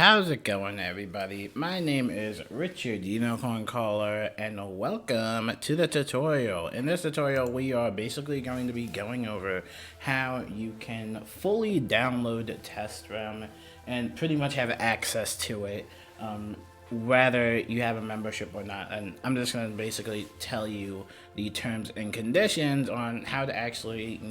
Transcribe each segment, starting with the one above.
How's it going, everybody? My name is Richard, Unicorn Caller, and welcome to the tutorial. In this tutorial, we are basically going to be going over how you can fully download Test ROM and pretty much have access to it, whether you have a membership or not. And I'm just going to basically tell you the terms and conditions on how to actually,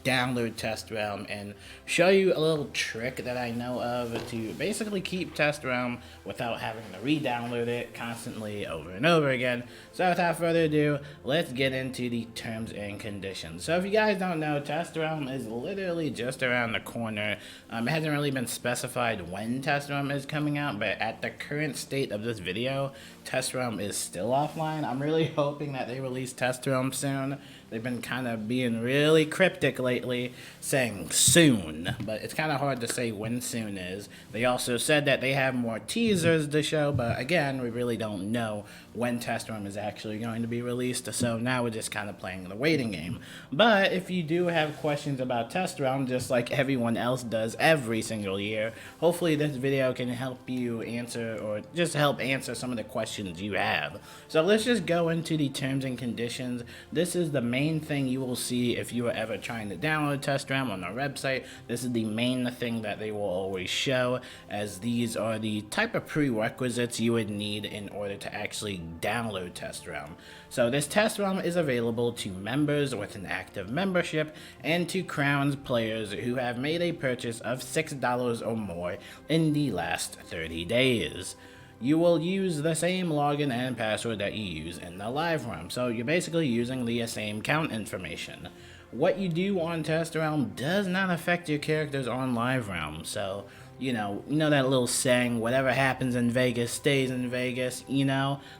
download Test ROM and show you a little trick that I know of to basically keep Test ROM without having to re-download it constantly over and over again. So without further ado, let's get into the terms and conditions. So if you guys don't know, Test ROM is literally just around the corner. It hasn't really been specified when Test ROM is coming out, but at the current state of this video, Test ROM is still offline. I'm really hoping that they release Test ROM soon. They've been kind of being really cryptic lately, saying soon, but it's kind of hard to say when soon is. They also said that they have more teasers to show, but again, we really don't know when Test ROM is actually going to be released, so now we're just kind of playing the waiting game. But if you do have questions about Test ROM, just like everyone else does every single year, hopefully this video can help you answer, or just help answer some of the questions you have. So let's just go into the terms and conditions. This is the main thing you will see if you are ever trying to download Test ROM on our website. This is the main thing that they will always show, as these are the type of prerequisites you would need in order to actually download Test ROM. So this Test ROM is available to members with an active membership and to Crowns players who have made a purchase of $6 or more in the last 30 days. You will use the same login and password that you use in the live ROM, so you're basically using the same account information. What you do on Test ROM does not affect your characters on live ROM, so you know that little saying, whatever happens in Vegas stays in Vegas,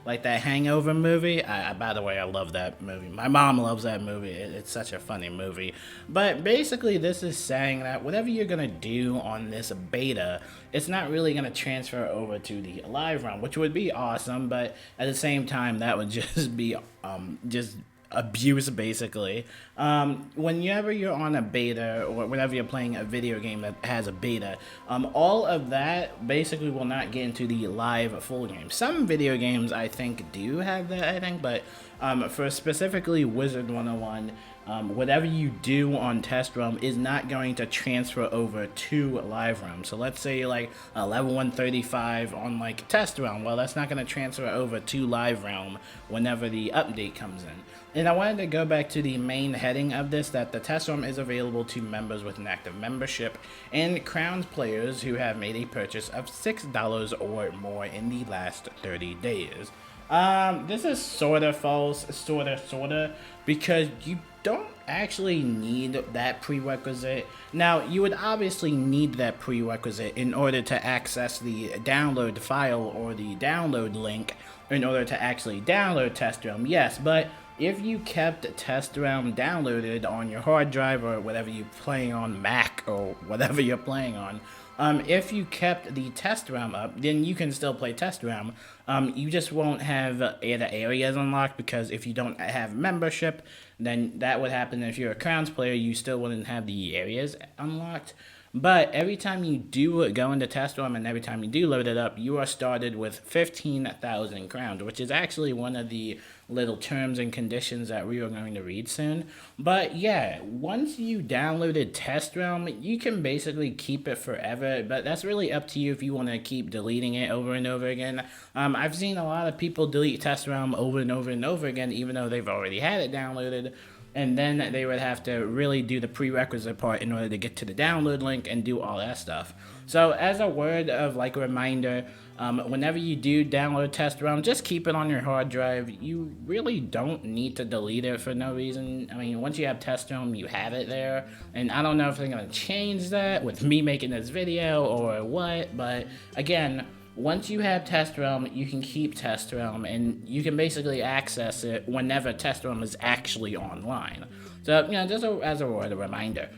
like that Hangover movie. By the way, I love that movie. My mom loves that movie. It's such a funny movie. But basically, this is saying that whatever you're going to do on this beta, it's not really going to transfer over to the live ROM, which would be awesome, but at the same time, that would just be just abuse, basically. Whenever you're on a beta, or whenever you're playing a video game that has a beta, all of that basically will not get into the live full game. Some video games I think do have that, but for specifically Wizard101, whatever you do on Test ROM is not going to transfer over to live ROM. So let's say like level 135 on like Test ROM, well, that's not going to transfer over to live ROM whenever the update comes in. And I wanted to go back to the main heading of this, that the Test ROM is available to members with an active membership and Crowns players who have made a purchase of $6 or more in the last 30 days. This is sorta false, sorta, because you don't actually need that prerequisite. Now, you would obviously need that prerequisite in order to access the download file or the download link in order to actually download Test ROM, yes, but if you kept Test ROM downloaded on your hard drive or whatever you're playing on, Mac or whatever you're playing on, if you kept the Test ROM up, then you can still play Test ROM. You just won't have the areas unlocked, because if you don't have membership, then that would happen. If you're a Crowns player, you still wouldn't have the areas unlocked. But every time you do go into Test ROM and every time you do load it up, you are started with 15,000 crowns, which is actually one of the little terms and conditions that we are going to read soon. But yeah, once you downloaded Test ROM, you can basically keep it forever, but that's really up to you if you want to keep deleting it over and over again. I've seen a lot of people delete Test ROM over and over and over again, even though they've already had it downloaded. And then they would have to really do the prerequisite part in order to get to the download link and do all that stuff. So as a word of like a reminder, whenever you do download Test ROM, just keep it on your hard drive. You really don't need to delete it for no reason. I mean, once you have Test ROM, you have it there. And I don't know if they're going to change that with me making this video or what, but again, once you have Test ROM, you can keep Test ROM, and you can basically access it whenever Test ROM is actually online. So, just as a word of reminder.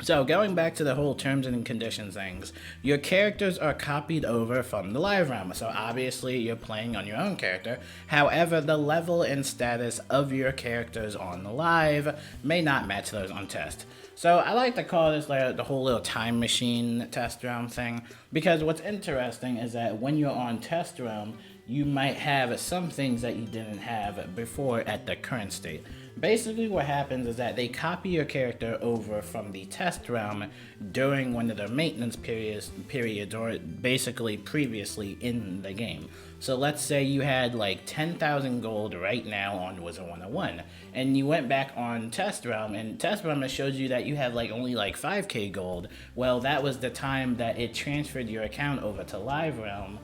So going back to the whole terms and conditions things, your characters are copied over from the live realm. So obviously you're playing on your own character. However, the level and status of your characters on the live may not match those on test. So I like to call this like the whole little time machine test realm thing, because what's interesting is that when you're on test realm, you might have some things that you didn't have before at the current state. Basically what happens is that they copy your character over from the test realm during one of their maintenance periods or basically previously in the game. So let's say you had like 10,000 gold right now on Wizard101 and you went back on test realm, and test realm shows you that you have like only like 5k gold. Well, that was the time that it transferred your account over to live realm,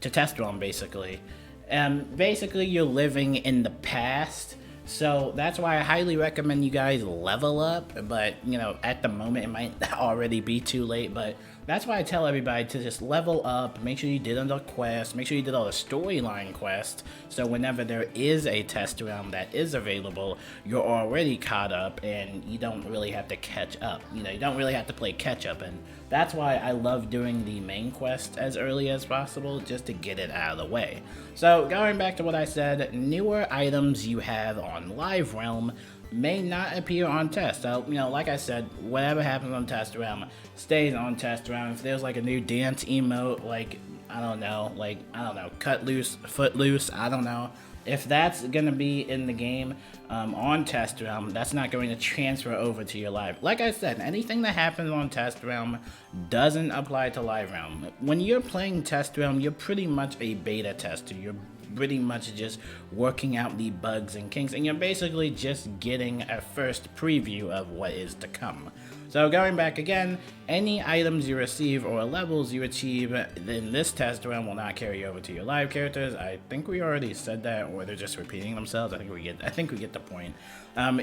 to test realm basically. Basically you're living in the past. So that's why I highly recommend you guys level up, but you know, at the moment it might already be too late, but that's why I tell everybody to just level up, make sure you did all the quests, make sure you did all the storyline quests, so whenever there is a test realm that is available, you're already caught up and you don't really have to catch up. You know, you don't really have to play catch up, and that's why I love doing the main quest as early as possible, just to get it out of the way. So going back to what I said, newer items you have on live realm may not appear on test. So, you know, like I said, whatever happens on test realm stays on test realm. If there's like a new dance emote, like, I don't know, cut loose, foot loose, I don't know. If that's gonna be in the game on test realm, that's not going to transfer over to your live. Like I said, anything that happens on test realm doesn't apply to live realm. When you're playing test realm, you're pretty much a beta tester. You're pretty much just working out the bugs and kinks, and you're basically just getting a first preview of what is to come. So going back again, any items you receive or levels you achieve in this test realm will not carry over to your live characters. I think we already said that, or they're just repeating themselves. I think we get the point.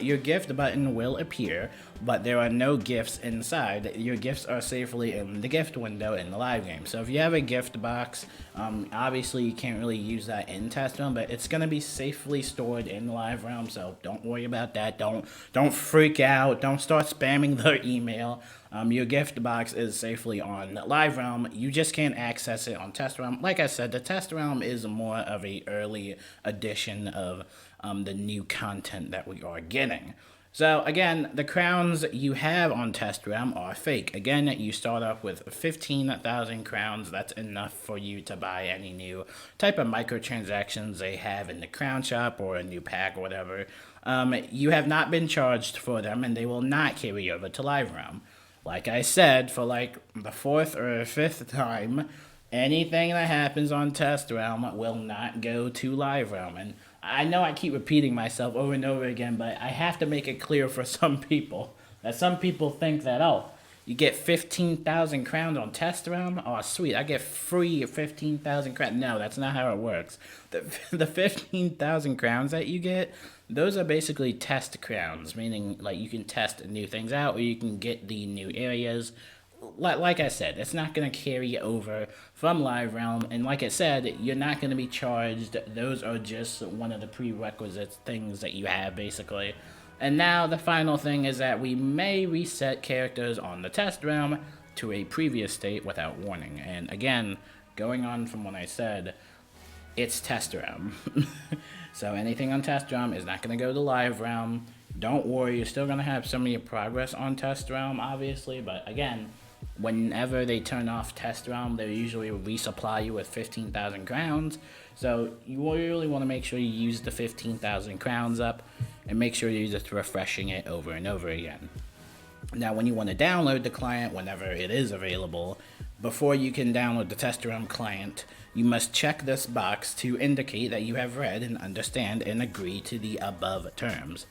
Your gift button will appear, but there are no gifts inside. Your gifts are safely in the gift window in the live game. So if you have a gift box, obviously you can't really use that in test realm, but it's gonna be safely stored in the live realm. So don't worry about that. Don't freak out. Don't start spamming their email. Your gift box is safely on live realm. You just can't access it on test realm. Like I said, the test realm is more of a early edition of the new content that we are getting. So again, the crowns you have on test realm are fake. Again, you start off with 15,000 crowns. That's enough for you to buy any new type of microtransactions they have in the crown shop or a new pack or whatever. You have not been charged for them, and they will not carry over to live realm. Like I said, for like the 4th or 5th time, anything that happens on test realm will not go to live realm. And I know I keep repeating myself over and over again, but I have to make it clear for some people that some people think that, oh, you get 15,000 crowns on test realm? Oh, sweet, I get free 15,000 crowns. No, that's not how it works. The 15,000 crowns that you get, those are basically test crowns, meaning like you can test new things out or you can get the new areas. Like I said, it's not going to carry over from live realm, and like I said, you're not going to be charged. Those are just one of the prerequisite things that you have basically. And now the final thing is that we may reset characters on the test realm to a previous state without warning. And again, going on from what I said, it's test realm. So anything on test realm is not going to go to live realm. Don't worry, you're still going to have some of your progress on test realm, obviously, but again, whenever they turn off test realm, they usually resupply you with 15,000 crowns. So you really want to make sure you use the 15,000 crowns up and make sure you're just refreshing it over and over again. Now, when you want to download the client, whenever it is available, before you can download the test realm client, you must check this box to indicate that you have read and understand and agree to the above terms.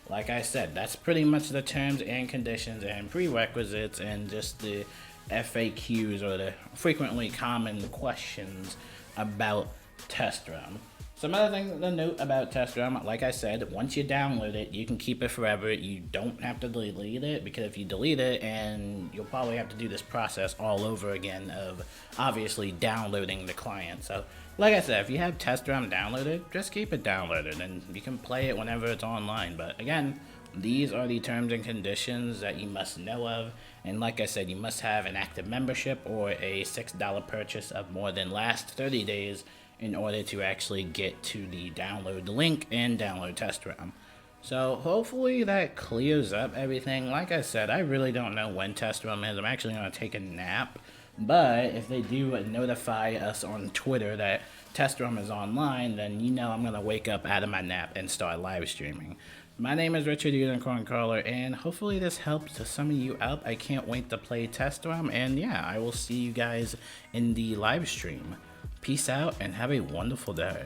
Like I said, that's pretty much the terms and conditions and prerequisites and just the FAQs, or the frequently common questions about test realm. Some other things to note about Test ROM, like I said, once you download it, you can keep it forever. You don't have to delete it, because if you delete it, and you'll probably have to do this process all over again of obviously downloading the client. So, like I said, if you have Test ROM downloaded, just keep it downloaded, and you can play it whenever it's online. But again, these are the terms and conditions that you must know of. And like I said, you must have an active membership or a $6 purchase of more than last 30 days in order to actually get to the download link and download Test ROM. So hopefully that clears up everything. Like I said, I really don't know when Test ROM is. I'm actually going to take a nap. But if they do notify us on Twitter that Test ROM is online, then you know I'm going to wake up out of my nap and start live streaming. My name is Richard, Unicorn Caller, and hopefully this helps some of you out. I can't wait to play Test ROM, and yeah, I will see you guys in the live stream. Peace out and have a wonderful day.